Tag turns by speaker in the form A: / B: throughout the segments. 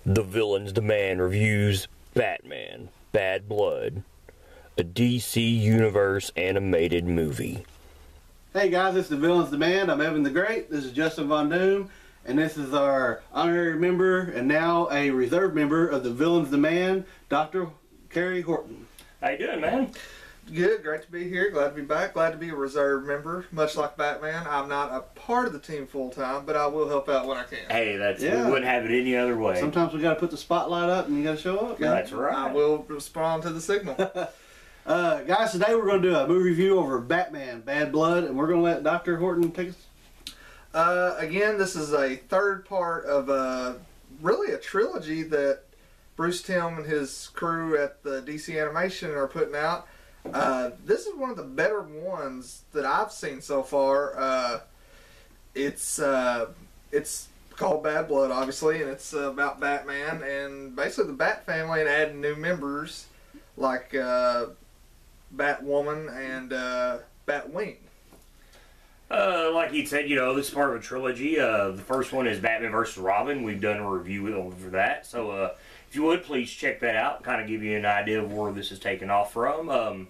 A: The Villain's Demand reviews Batman, Bad Blood, a DC Universe animated movie.
B: Hey guys, it's The Villain's Demand. I'm Evan the Great. This is Justin Von Doom. And this is our honorary member and now a reserve member of The Villain's Demand, Dr. Kerry Horton.
A: How you doing, man?
C: Good, great to be here. Glad to be back. Glad to be a reserve member. Much like Batman, I'm not a part of the team full time, but I will help out when I can.
A: Hey, we wouldn't have it any other way.
B: Sometimes we got to put the spotlight up and you got to show up.
A: That's right.
C: I will respond to the signal.
B: Guys, today we're going to do a movie review over Batman, Bad Blood, and we're going to let Dr. Horton take us.
C: Again, this is a third part of really a trilogy that Bruce Timm and his crew at the DC Animation are putting out. This is one of the better ones that I've seen so far. It's called Bad Blood, obviously, and it's about Batman and basically the Bat family and adding new members like Batwoman and Batwing.
A: Like he said, this is part of a trilogy. The first one is Batman vs. Robin. We've done a review over that. So if you would, please check that out. Kind of give you an idea of where this is taken off from.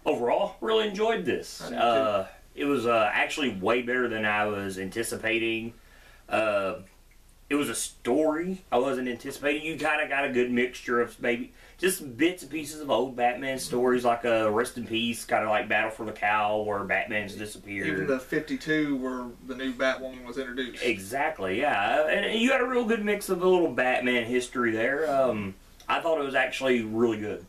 A: Overall, really enjoyed this. It was actually way better than I was anticipating. It was a story I wasn't anticipating. You kind of got a good mixture of maybe just bits and pieces of old Batman stories, like Rest in Peace, kind of like Battle for the Cowl, where Batman's disappeared.
C: Even the 52, where the new Batwoman was introduced.
A: Exactly, yeah. And you got a real good mix of a little Batman history there. I thought it was actually really good.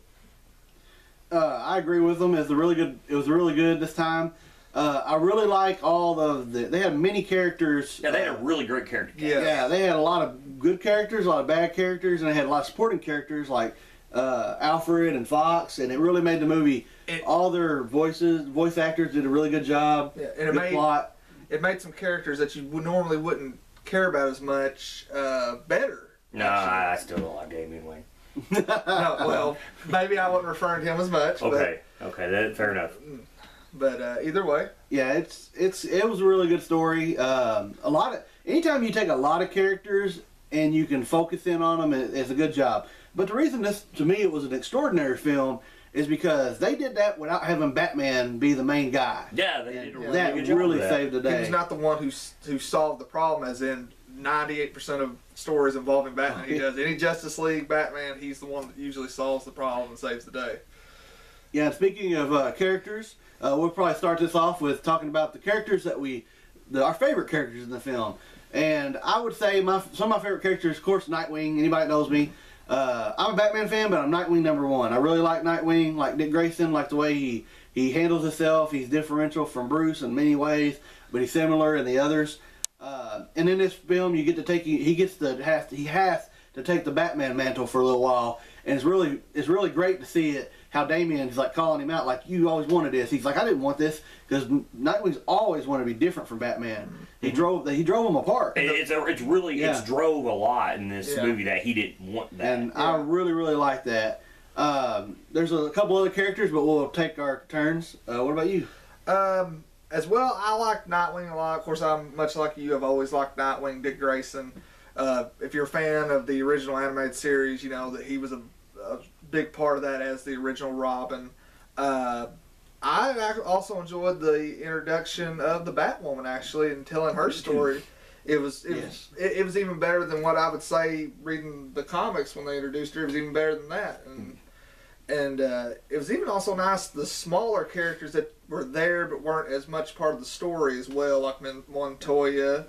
B: I agree with them. It was really good this time. I really like all of they had many characters.
A: Yeah, they had a really great character cast.
B: Yeah, they had a lot of good characters, a lot of bad characters, and they had a lot of supporting characters like Alfred and Fox, and it really made the movie. All their voice actors did a really good job.
C: Yeah, and it made some characters that you normally wouldn't care about as much better.
A: No, I still don't like Damian Wayne.
C: No, well, maybe I wasn't referring to him as much.
A: Okay, fair enough.
C: But either way,
B: yeah, it was a really good story. Anytime you take a lot of characters and you can focus in on them, it's a good job. But the reason this, to me, it was an extraordinary film is because they did that without having Batman be the main guy.
A: Yeah, they did a really
B: that
A: good job.
B: Really saved the day.
C: He was not the one who solved the problem, as in 98% of stories involving Batman he does. Any Justice League Batman, he's the one that usually solves the problem and saves the day.
B: Yeah, and speaking of characters, we'll probably start this off with talking about the characters that our favorite characters in the film. And I would say some of my favorite characters, of course, Nightwing. Anybody that knows me, I'm a Batman fan, but I'm Nightwing #1. I really like Nightwing, like Dick Grayson, like the way he handles himself. He's differential from Bruce in many ways, but he's similar in the others. And in this film, he has to take the Batman mantle for a little while, and it's really great to see it. How Damian's like calling him out, like, you always wanted this. He's like, I didn't want this, because Nightwing's always wanted to be different from Batman. He drove him apart.
A: It's drove a lot in this movie that he didn't want that.
B: And I really like that. There's a couple other characters, but we'll take our turns. What about you?
C: As well, I like Nightwing a lot. Of course, I'm much like you. I've always liked Nightwing, Dick Grayson. If you're a fan of the original animated series, you know that he was a big part of that as the original Robin. I also enjoyed the introduction of the Batwoman, actually, and telling her story. It was even better than what I would say reading the comics when they introduced her. It was even better than that. And it was even also nice, the smaller characters that were there but weren't as much part of the story as well, like Montoya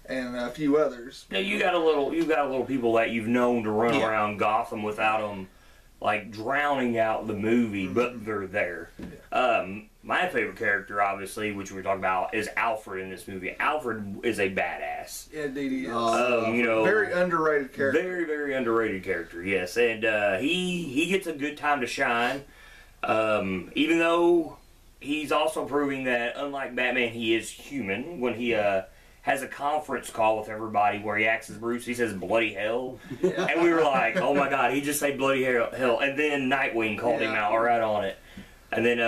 C: and a few others.
A: Now you got a little people that you've known to run around Gotham without them like drowning out the movie, but they're there. My favorite character, obviously, which we're talking about, is Alfred in this movie. Alfred is a badass.
C: Yeah, indeed he is.
A: Very
C: underrated character.
A: Very, very underrated character, yes. And he gets a good time to shine, even though he's also proving that, unlike Batman, he is human. When he has a conference call with everybody where he acts as Bruce, he says bloody hell. And we were like, oh my god, he just said bloody hell. And then Nightwing called him out right on it. And then,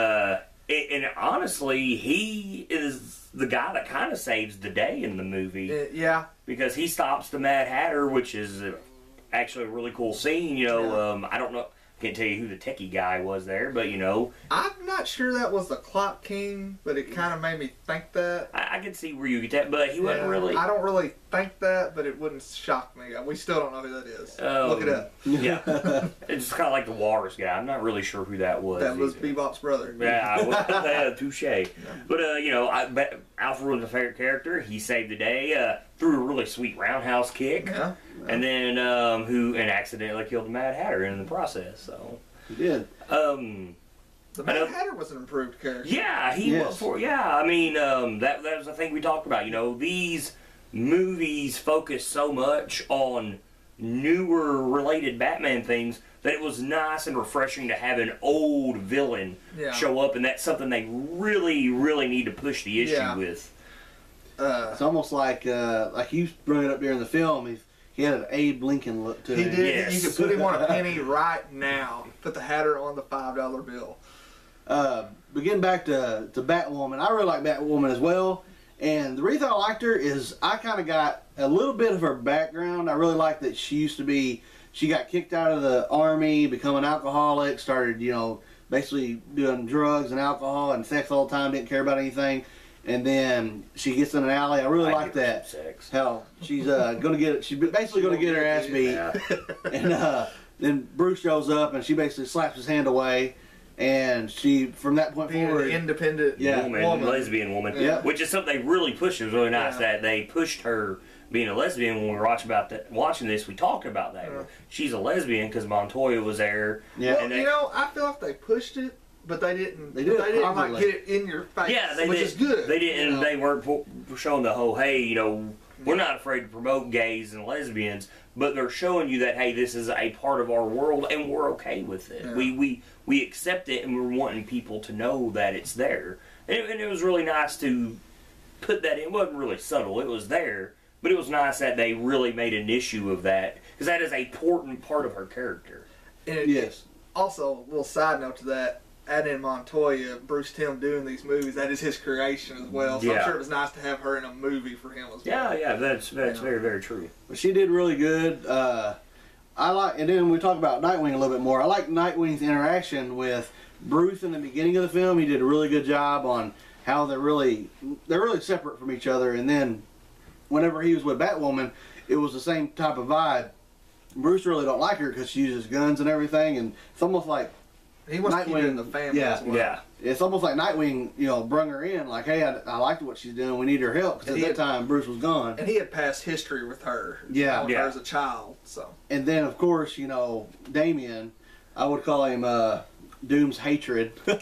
A: and honestly, he is the guy that kind of saves the day in the movie.
C: Yeah.
A: Because he stops the Mad Hatter, which is actually a really cool scene. You know, I don't know. Can't tell you who the techie guy was there, but you know,
C: I'm not sure that was the Clock King, but it kind of made me think that.
A: I can see where you get that, but he wasn't really.
C: I don't really think that, but it wouldn't shock me. We still don't know who that is. Look it up.
A: Yeah, it's kind of like the Walrus guy. I'm not really sure who that was.
C: That was Bebop's brother.
A: Yeah, touche. But you know, Alfred was a favorite character. He saved the day through a really sweet roundhouse kick, and then who accidentally killed the Mad Hatter in the process. So
B: he did.
C: The Mad Hatter was an improved character.
A: Yeah, he was. I mean, that was the thing we talked about. You know, these movies focus so much on newer related Batman things that it was nice and refreshing to have an old villain show up, and that's something they really, really need to push the issue with.
B: It's almost like you brought it up during the film. He had an Abe Lincoln look to him.
C: He did. Yes. You could put him on a penny right now. Put the Hatter on the $5 bill.
B: But getting back to Batwoman, I really like Batwoman as well. And the reason I liked her is I kind of got a little bit of her background. I really like that she got kicked out of the army, become an alcoholic, started, you know, basically doing drugs and alcohol and sex all the time, didn't care about anything. And then she gets in an alley. I really like that.
A: Sex.
B: How she's she's basically gonna get her ass beat. Yeah. And then Bruce shows up and she basically slaps his hand away. And she, from that point forward,
C: an independent
A: woman, lesbian woman, which is something they really pushed. It was really nice that they pushed her being a lesbian. When we were watching this, we talked about that. She's a lesbian because Montoya was there.
B: Yeah,
C: well, you know, I feel like they pushed it, but they didn't. They didn't like get it in your face.
A: Yeah,
C: which is good.
A: They didn't.
C: You know?
A: They weren't showing the whole, hey, you know, we're not afraid to promote gays and lesbians, but they're showing you that, hey, this is a part of our world and we're okay with it. Yeah. We accept it and we're wanting people to know that it's there. And it was really nice to put that in. It wasn't really subtle. It was there, but it was nice that they really made an issue of that because that is a important part of her character.
C: And also, a little side note to that, adding in Montoya, Bruce Timm doing these movies, that is his creation as well. So I'm sure it was nice to have her in a movie for him as well.
A: Yeah, that's very, very true.
B: But she did really good. And then we talk about Nightwing a little bit more. I like Nightwing's interaction with Bruce in the beginning of the film. He did a really good job on how they're really separate from each other. And then whenever he was with Batwoman, it was the same type of vibe. Bruce really don't like her because she uses guns and everything, and it's almost like
C: he wants to keep it in the family as well.
A: Yeah.
B: It's almost like Nightwing, you know, brung her in, like, hey, I liked what she's doing. We need her help, because at that time, Bruce was gone.
C: And he had past history with her.
B: Yeah.
C: Her as a child, so.
B: And then, of course, you know, Damian, I would call him Doom's hatred.
A: Oh,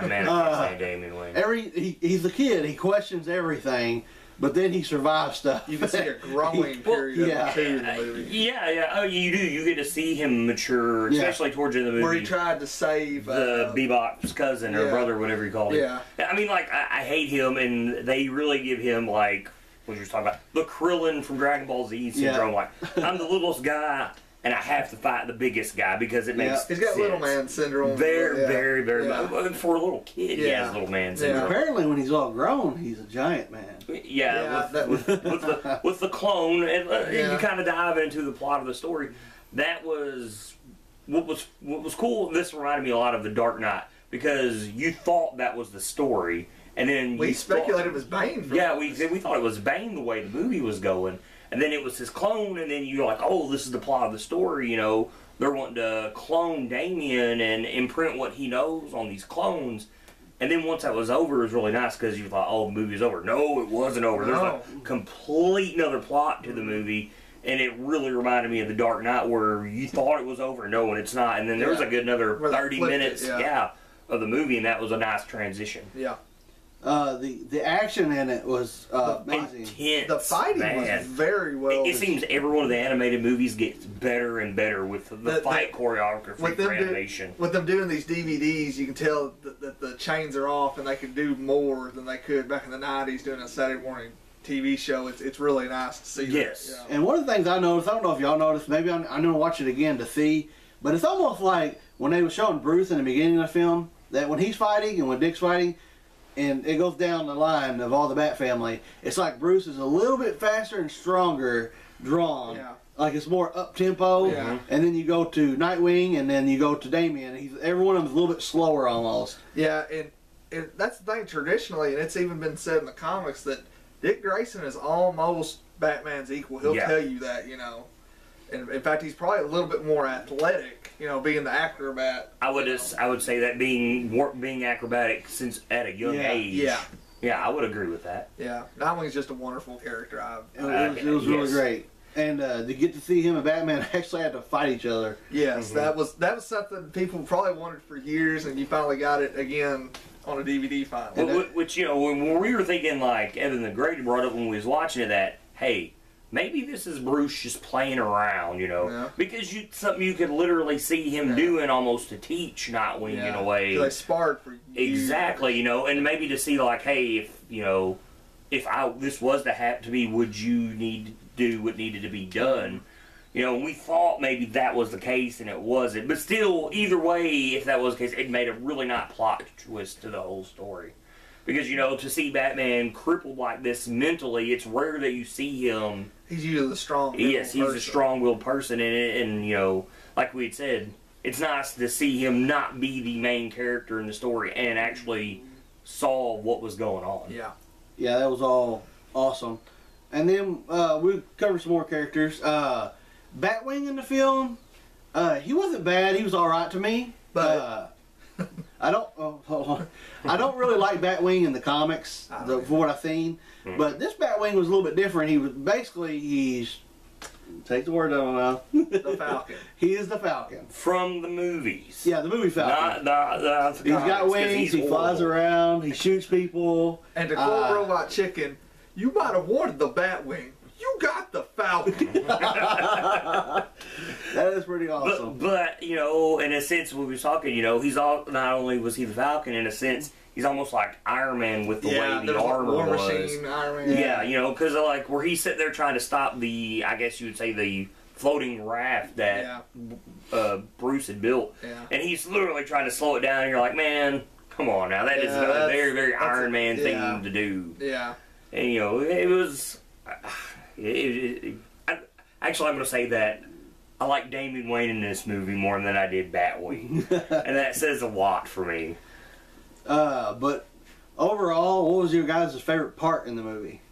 A: man, I can't say Damian Wayne.
B: He's a kid. He questions everything. But then he survives stuff.
C: You can see a growing period of in the movie.
A: Yeah. Oh, you do. You get to see him mature, especially towards the end of the movie.
C: Where he tried to save
A: the Bebop's cousin or brother, whatever you call him.
C: Yeah.
A: I mean, like, I hate him, and they really give him, like, what you're talking about, the Krillin from Dragon Ball Z syndrome. Like, I'm the littlest guy, and I have to fight the biggest guy because it makes
C: He's got
A: sense.
C: little man syndrome.
A: Very much. For a little kid, he has little man syndrome.
B: Apparently, when he's all grown, he's a giant man.
A: With the clone, and you kind of dive into the plot of the story. That was what was cool. This reminded me a lot of The Dark Knight because you thought that was the story, and then
C: we speculated it was Bane.
A: We thought it was Bane the way the movie was going. And then it was his clone, and then you're like, oh, this is the plot of the story, you know. They're wanting to clone Damian and imprint what he knows on these clones. And then once that was over, it was really nice because you thought, oh, the movie's over. No, it wasn't over. There's a complete another plot to the movie, and it really reminded me of The Dark Knight where you thought it was over. No, and it's not. And then there was a good another 30 minutes of the movie, and that was a nice transition.
C: Yeah.
B: The action in it was amazing.
A: Intense,
C: the fighting was very well.
A: It seems every one of the animated movies gets better and better with the fight choreography for animation.
C: With them doing these DVDs, you can tell that the chains are off and they can do more than they could back in the 90s doing a Saturday morning TV show. It's really nice to see.
A: Yes.
C: That,
B: And one of the things I noticed, I don't know if y'all noticed, maybe I'm going to watch it again to see, but it's almost like when they were showing Bruce in the beginning of the film, that when he's fighting and when Dick's fighting, and it goes down the line of all the Bat family, it's like Bruce is a little bit faster and stronger drawn.
C: Yeah.
B: like it's more up tempo.
C: Yeah.
B: And then you go to Nightwing, and then you go to Damian. Every one of them is a little bit slower almost.
C: Yeah, and that's the thing traditionally, and it's even been said in the comics that Dick Grayson is almost Batman's equal. He'll tell you that, you know. And in fact, he's probably a little bit more athletic, you know, being the acrobat.
A: I would say that being acrobatic since at a young age.
C: Yeah.
A: Yeah, I would agree with that.
C: Yeah, Nightwing's just a wonderful character.
B: It was really great. And to get to see him and Batman actually had to fight each other.
C: Yes, that was something people probably wanted for years, and you finally got it again on a DVD finally.
A: Which, you know, when we were thinking, like Evan the Great brought up when we was watching it, that, hey, maybe this is Bruce just playing around, you know, because something you could literally see him doing almost to teach Nightwing in a way.
C: They sparred for years.
A: Exactly, you know, and maybe to see like, hey, if you know, if this was to happen to me, would you need to do what needed to be done? You know, we thought maybe that was the case, and it wasn't. But still, either way, if that was the case, it made a really nice plot twist to the whole story. Because, you know, to see Batman crippled like this mentally, it's rare that you see him.
C: He's usually the strong.
A: Yes, he's a strong-willed person, and you know, like we had said, it's nice to see him not be the main character in the story and actually solve what was going on.
C: Yeah.
B: Yeah, that was all awesome. And then we covered some more characters. Batwing in the film, he wasn't bad. He was all right to me. But I don't. Hold on. I don't really like Batwing in the comics for what I've seen. But this Batwing was a little bit different. He was he's take the word out of my mouth.
C: The Falcon.
B: He is the Falcon
A: From the movies.
B: Yeah, the movie Falcon.
A: Not
B: He's got wings. He flies around. He shoots people.
C: And to quote Robot Chicken, you might have wanted the Batwing. You got the Falcon.
B: That is pretty awesome.
A: But you know, in a sense, when we were talking, you know, not only was he the Falcon, in a sense, he's almost like Iron Man with the way the armor
C: War
A: was.
C: Machine, Iron Man.
A: Yeah, you know, because like where he's sitting there trying to stop the, I guess you would say, the floating raft that Bruce had built, and he's literally trying to slow it down. And you're like, man, come on now, that is a very, very Iron Man thing to do.
C: Yeah.
A: And you know, it was. Actually, I'm going to say that I like Damian Wayne in this movie more than I did Batwing, and that says a lot for me.
B: But overall, what was your guys' favorite part in the movie?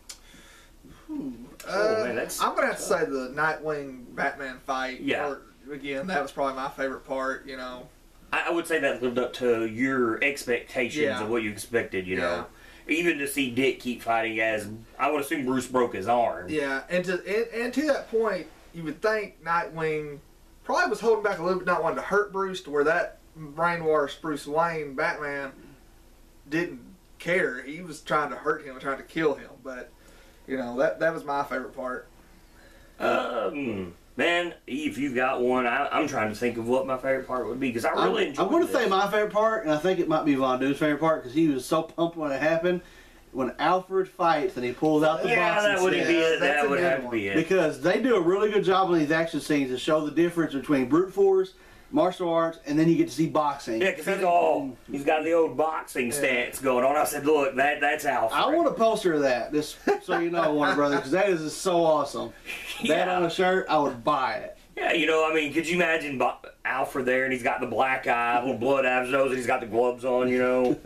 A: Man,
C: I'm going to have to say the Nightwing Batman fight.
A: Yeah.
C: Again, that was probably my favorite part, you know.
A: I would say that lived up to your expectations of what you expected, you know. Even to see Dick keep fighting, as I would assume Bruce broke his arm.
C: Yeah, and to that point, you would think Nightwing probably was holding back a little bit, not wanting to hurt Bruce, to where that brainwashed Bruce Wayne Batman didn't care. He was trying to hurt him and trying to kill him. But you know, that was my favorite part.
A: Man, if you've got one, I'm trying to think of what my favorite part would be, because I really enjoyed it.
B: I'm going to say my favorite part, and I think it might be Von Dude's favorite part, because he was so pumped when it happened. When Alfred fights and he pulls out the box.
A: That would be it. That would have to be it.
B: Because they do a really good job on these action scenes to show the difference between brute force, martial arts, and then you get to see boxing.
A: Yeah, because he's got the old boxing stance going on. I said, look, that's Alfred.
B: I want a poster of that, just so you know, Warner Brothers, because that is so awesome. That on a shirt, I would buy it.
A: Yeah, you know, I mean, could you imagine Alfred there, and he's got the black eye, little blood out of his nose, and he's got the gloves on, you know?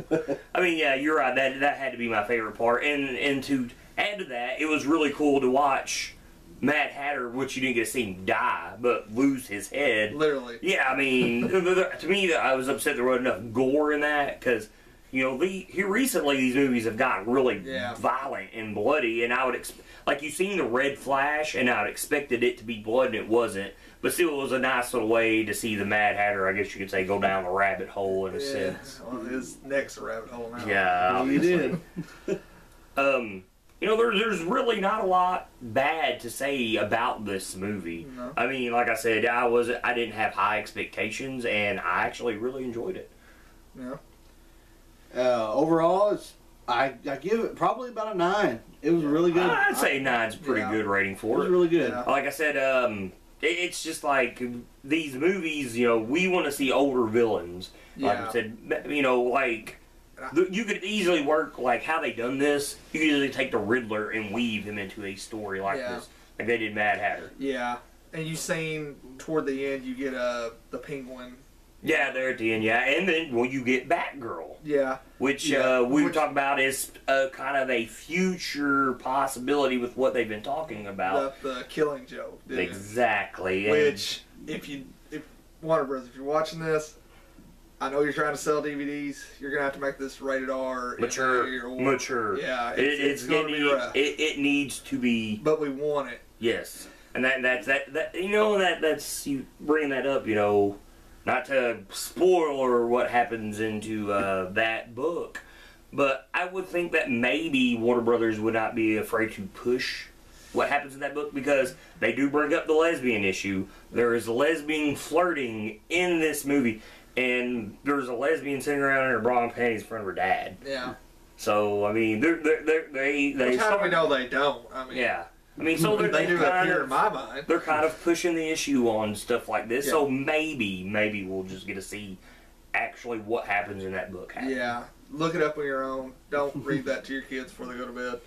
A: I mean, yeah, you're right. That had to be my favorite part. And to add to that, it was really cool to watch Mad Hatter, which you didn't get to see him die, but lose his head.
C: Literally. Yeah,
A: I mean, to me, I was upset there wasn't enough gore in that, because, you know, here recently these movies have gotten really violent and bloody, and I would like, you've seen the red flash, and I'd expected it to be blood, and it wasn't. But still, it was a nice little way to see the Mad Hatter, I guess you could say, go down the rabbit hole in a sense.
C: Well, his neck's a rabbit hole now.
A: Yeah,
B: he did.
A: You know, there's really not a lot bad to say about this movie.
C: No.
A: I mean, like I said, I didn't have high expectations, and I actually really enjoyed it.
C: Yeah.
B: Overall, I give it probably about a 9. It was really good.
A: I'd say 9's a pretty good rating for it.
B: It was really good.
C: Yeah.
A: Like I said, it's just like these movies, you know, we want to see older villains. Like I said, you know, like, you could easily work, like, how they done this. You could easily take the Riddler and weave him into a story like this. Like they did Mad Hatter.
C: Yeah. And you seen toward the end, you get the Penguin.
A: Yeah, there at the end, yeah. And then, well, you get Batgirl.
C: Yeah.
A: Which we talked about is kind of a future possibility with what they've been talking about.
C: The Killing Joke.
A: Exactly.
C: Which, if Warner Bros., if you're watching this, I know you're trying to sell DVDs. You're gonna have to make this rated R.
A: Mature.
C: Yeah, it's gonna be rough.
A: It needs to be.
C: But we want it.
A: Yes, and that's you bringing that up. Not to spoil what happens into that book, but I would think that maybe Warner Brothers would not be afraid to push what happens in that book, because they do bring up the lesbian issue. There is lesbian flirting in this movie, and there's a lesbian sitting around in her bra and panties in front of her dad.
C: Yeah.
A: So I mean, they.
C: How do we know they don't? I mean.
A: Yeah. I mean, so
C: they do appear in my mind.
A: They're kind of pushing the issue on stuff like this. Yeah. So maybe we'll just get to see actually what happens in that book.
C: Yeah. Look it up on your own. Don't read that to your kids before they go to bed.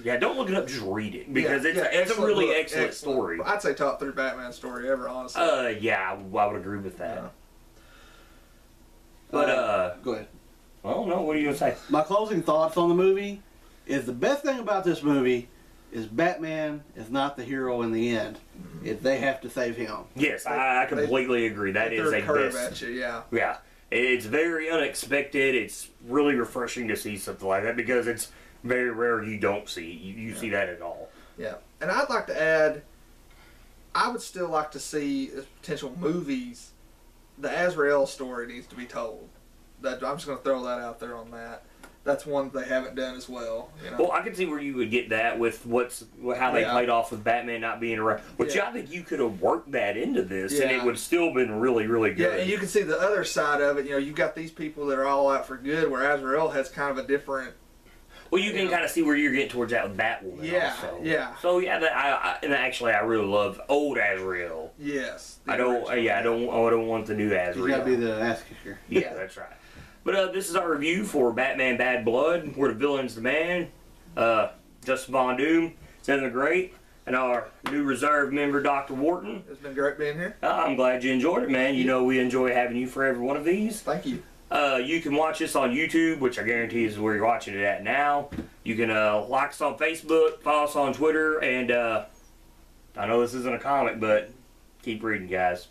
A: Yeah, don't look it up. Just read it, because it's a really excellent story.
C: I'd say top 3 Batman story ever, honestly.
A: Yeah, I would agree with that.
C: Yeah.
A: But
B: go ahead.
A: Well, no. What are you gonna say?
B: My closing thoughts on the movie is the best thing about this movie is Batman is not the hero in the end. They have to save him.
A: Yes, I completely agree. That is a
C: curve
A: best.
C: At you, yeah.
A: Yeah, it's very unexpected. It's really refreshing to see something like that, because it's very rare you don't see you see that at all.
C: Yeah, and I'd like to add, I would still like to see potential movies. The Azrael story needs to be told. I'm just going to throw that out there on that. That's one they haven't done as well.
A: Well, I can see where you would get that with how they played off with Batman not being around. Which I think you could have worked that into this, and it would have still been really, really good.
C: Yeah, and you can see the other side of it. You've got these people that are all out for good, where Azrael has kind of a different.
A: Well, you can kind of see where you're getting towards that with Batwoman.
C: Yeah,
A: also.
C: yeah.
A: So and actually, I really love old Azrael.
C: Yes.
A: I don't want the new Azrael.
B: You got to be the ass kicker.
A: Yeah, that's right. But this is our review for Batman Bad Blood, where the villain's the man. Justin Von Doom, Seven the Great, and our new reserve member, Dr. Wharton.
C: It's been great being here.
A: I'm glad you enjoyed it, man. We enjoy having you for every one of these.
C: Thank you.
A: You can watch us on YouTube, which I guarantee is where you're watching it at now. You can like us on Facebook, follow us on Twitter, and I know this isn't a comic, but keep reading, guys.